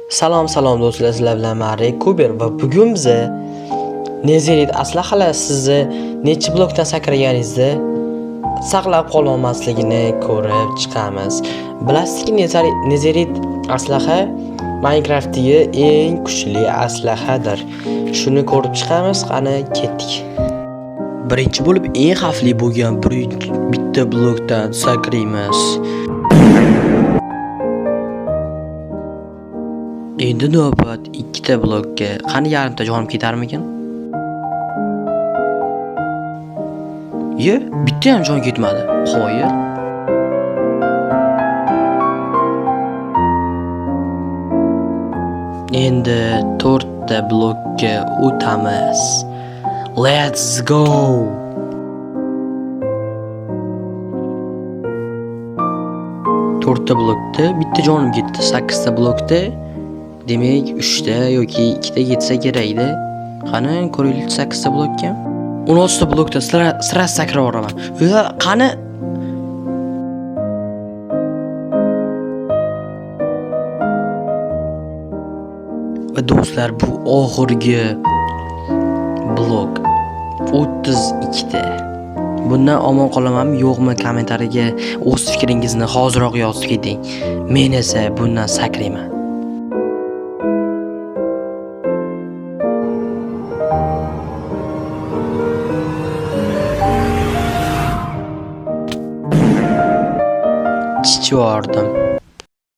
Salom do'stlar, sizlar bilan Mari Kuber va bugun biz Nezerit aslahalar sizni necha blokdan sakraganingizni saqlab qola olmasligini ko'rib chiqamiz. Bilasizki, Nezerit aslaha Minecraft'dagi eng kuchli aslahadir. Shuni ko'rib chiqamiz. Qani ketdik. Birinchi bo'lib eng xavfli bo'lgan bitta blokdan sakraymiz. Endi navbat ikkita blokka. Qani yarimta jonim ketarmikan? Bitta ham jon ketmadi. Qo'yil. Endi 4 ta blokka o'tamiz. Let's go. To'rtta blokda bitta jonim ketdi. 8 ta blokda demak 3 ta yoki 2 ta ketsa kerakda. Qani ko'raylik 8 ta blokka. 16 ta blokda sira sakrab o'raman. Qani va do'stlar, bu oxirgi blok 32 ta. Bundan omon qolamanmi yo'qmi, kommentariyaga o'z fikringizni hoziroq yozib keting. Men esa bundan sakrayman. Chichyordim.